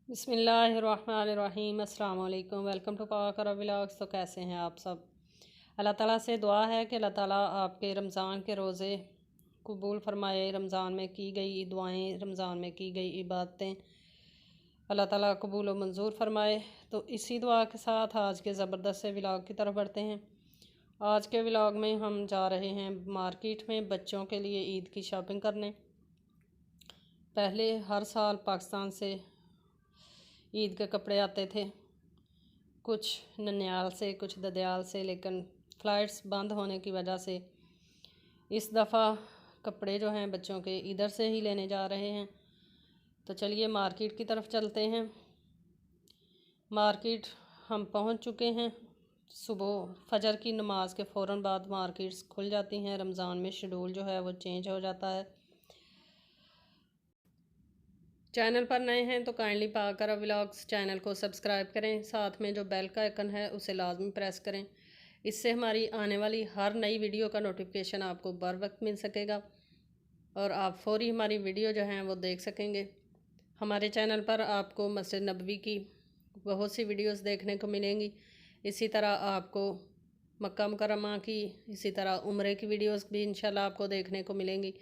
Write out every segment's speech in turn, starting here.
बिस्मिल्लाहिर्रहमानिर्रहीम अस्सलाम वालेकुम। वेलकम टू पाकर व्लॉग्स। तो कैसे हैं आप सब? अल्लाह ताला से दुआ है कि अल्लाह ताला आपके रमज़ान के रोज़े कबूल फरमाए। रमज़ान में की गई दुआएं, रमज़ान में की गई इबादतें अल्लाह ताला कबूल व मंजूर फरमाए। तो इसी दुआ के साथ आज के ज़बरदस्त से व्लॉग की तरफ बढ़ते हैं। आज के व्लॉग में हम जा रहे हैं मार्केट में बच्चों के लिए ईद की शॉपिंग करने। पहले हर साल पाकिस्तान से ईद के कपड़े आते थे, कुछ ननियाल से कुछ ददयाल से, लेकिन फ़्लाइट्स बंद होने की वजह से इस दफ़ा कपड़े जो हैं बच्चों के इधर से ही लेने जा रहे हैं। तो चलिए मार्केट की तरफ चलते हैं। मार्केट हम पहुंच चुके हैं। सुबह फजर की नमाज के फ़ौरन बाद मार्केट्स खुल जाती हैं। रमज़ान में शेड्यूल जो है वो चेंज हो जाता है। चैनल पर नए हैं तो काइंडली पाकर व्लॉग्स चैनल को सब्सक्राइब करें, साथ में जो बेल का आइकन है उसे लाजमी प्रेस करें। इससे हमारी आने वाली हर नई वीडियो का नोटिफिकेशन आपको बर वक्त मिल सकेगा और आप फौरी हमारी वीडियो जो हैं वो देख सकेंगे। हमारे चैनल पर आपको मस्जिद नबवी की बहुत सी वीडियोस देखने को मिलेंगी। इसी तरह आपको मक्का मुकर्रमा की, इसी तरह उम्रे की वीडियोस भी इंशाल्लाह आपको देखने को मिलेंगी।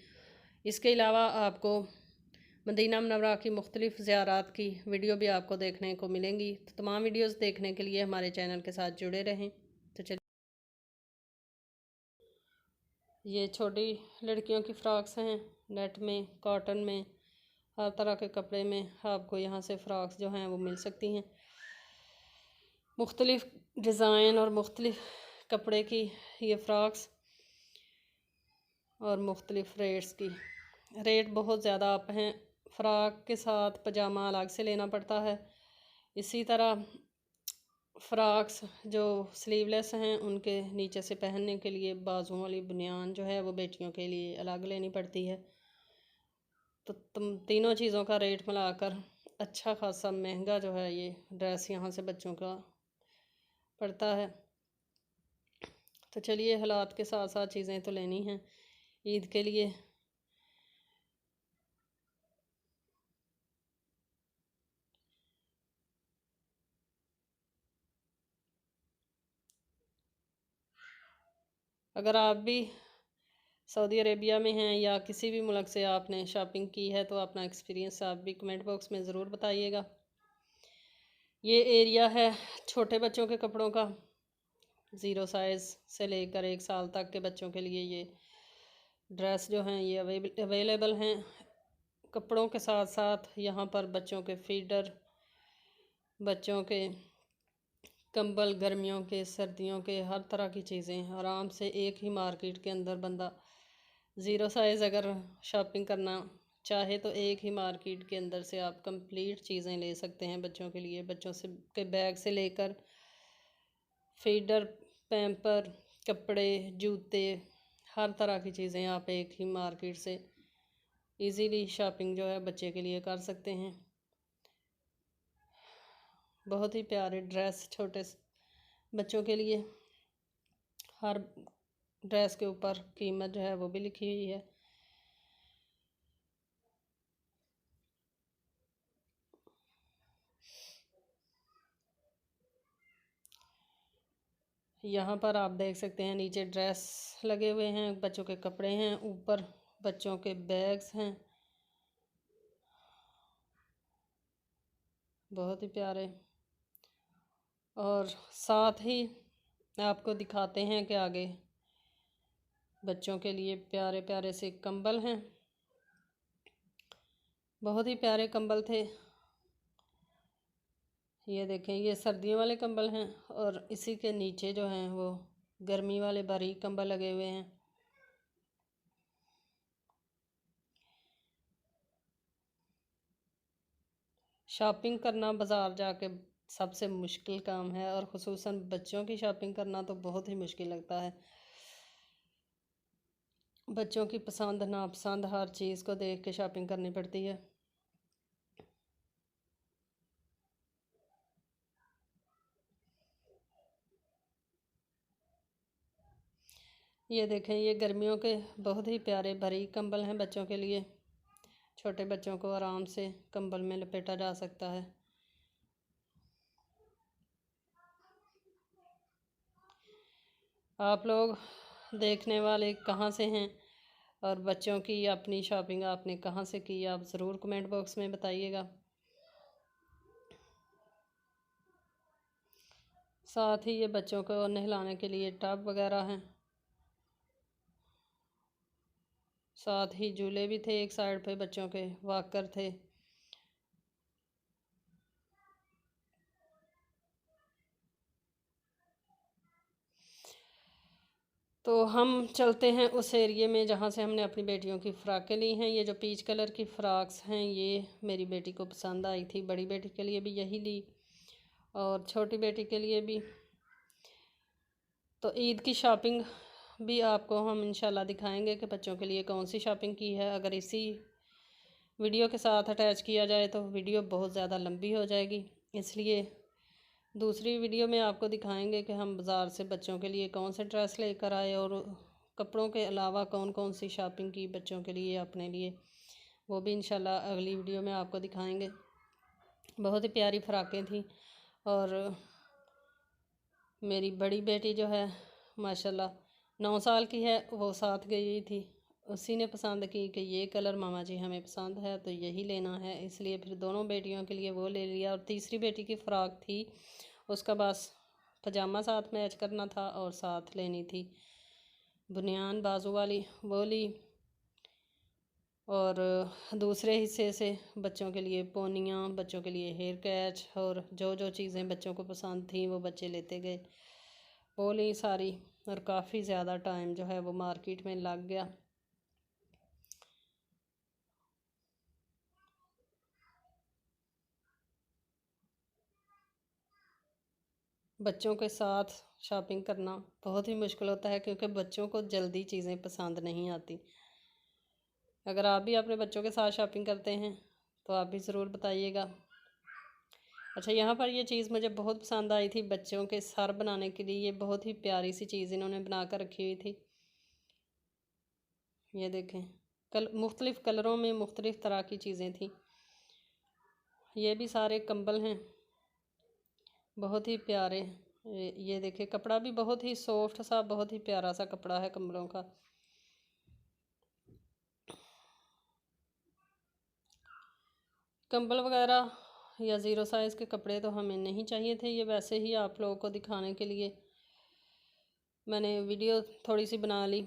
इसके अलावा आपको मदीना मुनव्वरा की मुख्तलिफ़ ज़ियारात की वीडियो भी आपको देखने को मिलेंगी। तो तमाम वीडियोस देखने के लिए हमारे चैनल के साथ जुड़े रहें। तो चलिए, ये छोटी लड़कियों की फ़्रॉक्स हैं, नेट में, कॉटन में, हर तरह के कपड़े में आपको यहाँ से फ़्रॉक्स जो हैं वो मिल सकती हैं। मुख्तलिफ़ डिज़ाइन और मुख्तलिफ़ कपड़े की ये फ़्रॉक्स और मुख्तलिफ़ रेट्स की। रेट बहुत ज़्यादा अप हैं। फ़्रॉक के साथ पजामा अलग से लेना पड़ता है। इसी तरह फ़्रॉक्स जो स्लीवलेस हैं उनके नीचे से पहनने के लिए बाजुओं वाली बनियान जो है वो बेटियों के लिए अलग लेनी पड़ती है। तो तुम तीनों चीज़ों का रेट मिलाकर अच्छा खासा महंगा जो है ये ड्रेस यहाँ से बच्चों का पड़ता है। तो चलिए, हालात के साथ साथ चीज़ें तो लेनी हैं ईद के लिए। अगर आप भी सऊदी अरेबिया में हैं या किसी भी मुल्क से आपने शॉपिंग की है तो अपना एक्सपीरियंस आप भी कमेंट बॉक्स में ज़रूर बताइएगा। ये एरिया है छोटे बच्चों के कपड़ों का। 0 साइज़ से लेकर 1 साल तक के बच्चों के लिए ये ड्रेस जो हैं ये अवेलेबल हैं। कपड़ों के साथ साथ यहाँ पर बच्चों के फीडर, बच्चों के कंबल, गर्मियों के, सर्दियों के, हर तरह की चीज़ें आराम से एक ही मार्केट के अंदर बंदा 0 साइज़ अगर शॉपिंग करना चाहे तो एक ही मार्केट के अंदर से आप कंप्लीट चीज़ें ले सकते हैं बच्चों के लिए। बच्चों से के बैग से लेकर फीडर, पैम्पर, कपड़े, जूते, हर तरह की चीज़ें आप एक ही मार्केट से इजीली शॉपिंग जो है बच्चे के लिए कर सकते हैं। बहुत ही प्यारे ड्रेस छोटे बच्चों के लिए। हर ड्रेस के ऊपर कीमत जो है वो भी लिखी हुई है। यहाँ पर आप देख सकते हैं नीचे ड्रेस लगे हुए हैं, बच्चों के कपड़े हैं, ऊपर बच्चों के बैग्स हैं, बहुत ही प्यारे। और साथ ही आपको दिखाते हैं कि आगे बच्चों के लिए प्यारे प्यारे से कंबल हैं। बहुत ही प्यारे कंबल थे। ये देखें, ये सर्दियों वाले कंबल हैं और इसी के नीचे जो हैं वो गर्मी वाले बारीक कंबल लगे हुए हैं। शॉपिंग करना बाज़ार जाके सबसे मुश्किल काम है और ख़ुसूसन बच्चों की शॉपिंग करना तो बहुत ही मुश्किल लगता है। बच्चों की पसंद नापसंद हर चीज़ को देख के शॉपिंग करनी पड़ती है। ये देखें, ये गर्मियों के बहुत ही प्यारे बारीक कंबल हैं बच्चों के लिए। छोटे बच्चों को आराम से कंबल में लपेटा जा सकता है। आप लोग देखने वाले कहाँ से हैं और बच्चों की अपनी शॉपिंग आपने कहाँ से की, आप ज़रूर कमेंट बॉक्स में बताइएगा। साथ ही ये बच्चों को नहलाने के लिए टब वगैरह हैं, साथ ही झूले भी थे, एक साइड पे बच्चों के वॉकर थे। तो हम चलते हैं उस एरिए में जहाँ से हमने अपनी बेटियों की फ़्राकें ली हैं। ये जो पीच कलर की फ़्राक्स हैं ये मेरी बेटी को पसंद आई थी, बड़ी बेटी के लिए भी यही ली और छोटी बेटी के लिए भी। तो ईद की शॉपिंग भी आपको हम इंशाल्लाह दिखाएंगे कि बच्चों के लिए कौन सी शॉपिंग की है। अगर इसी वीडियो के साथ अटैच किया जाए तो वीडियो बहुत ज़्यादा लंबी हो जाएगी, इसलिए दूसरी वीडियो में आपको दिखाएंगे कि हम बाज़ार से बच्चों के लिए कौन से ड्रेस लेकर आए और कपड़ों के अलावा कौन कौन सी शॉपिंग की बच्चों के लिए, अपने लिए, वो भी इंशाल्लाह अगली वीडियो में आपको दिखाएंगे। बहुत ही प्यारी फ़्राकें थी और मेरी बड़ी बेटी जो है माशाल्लाह 9 साल की है, वो साथ गई थी, उसी ने पसंद की कि ये कलर मामा जी हमें पसंद है तो यही लेना है, इसलिए फिर दोनों बेटियों के लिए वो ले लिया। और तीसरी बेटी की फ़्राक थी, उसका बस पजामा साथ मैच करना था और साथ लेनी थी बुनियान बाजू वाली, वो ली। और दूसरे हिस्से से बच्चों के लिए पोनियाँ, बच्चों के लिए हेयर कैच और जो जो चीज़ें बच्चों को पसंद थी वो बच्चे लेते गए, वो ली सारी। और काफ़ी ज़्यादा टाइम जो है वो मार्केट में लग गया। बच्चों के साथ शॉपिंग करना बहुत ही मुश्किल होता है क्योंकि बच्चों को जल्दी चीज़ें पसंद नहीं आती। अगर आप भी अपने बच्चों के साथ शॉपिंग करते हैं तो आप भी ज़रूर बताइएगा। अच्छा, यहाँ पर ये चीज़ मुझे बहुत पसंद आई थी, बच्चों के सर बनाने के लिए ये बहुत ही प्यारी सी चीज़ इन्होंने बना कर रखी हुई थी। ये देखें, मुख्तलिफ़ कलरों में मुख्तलिफ़ तरह की चीज़ें थी। ये भी सारे कंबल हैं, बहुत ही प्यारे। ये देखें, कपड़ा भी बहुत ही सॉफ्ट सा, बहुत ही प्यारा सा कपड़ा है कंबलों का। कंबल वगैरह या ज़ीरो साइज़ के कपड़े तो हमें नहीं चाहिए थे, ये वैसे ही आप लोगों को दिखाने के लिए मैंने वीडियो थोड़ी सी बना ली।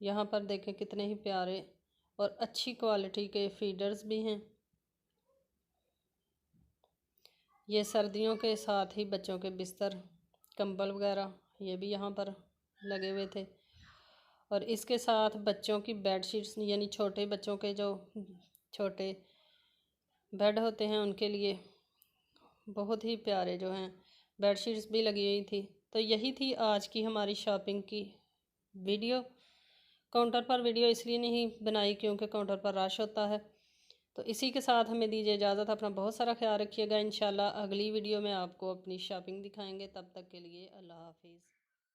यहाँ पर देखें कितने ही प्यारे और अच्छी क्वालिटी के फीडर्स भी हैं। ये सर्दियों के साथ ही बच्चों के बिस्तर, कंबल वगैरह ये भी यहाँ पर लगे हुए थे। और इसके साथ बच्चों की बेडशीट्स, यानी छोटे बच्चों के जो छोटे बेड होते हैं उनके लिए बहुत ही प्यारे जो हैं बेडशीट्स भी लगी हुई थी। तो यही थी आज की हमारी शॉपिंग की वीडियो। काउंटर पर वीडियो इसलिए नहीं बनाई क्योंकि काउंटर पर रश होता है। तो इसी के साथ हमें दीजिए इजाज़त, अपना बहुत सारा ख्याल रखिएगा। इंशाल्लाह अगली वीडियो में आपको अपनी शॉपिंग दिखाएंगे, तब तक के लिए अल्लाह हाफिज़।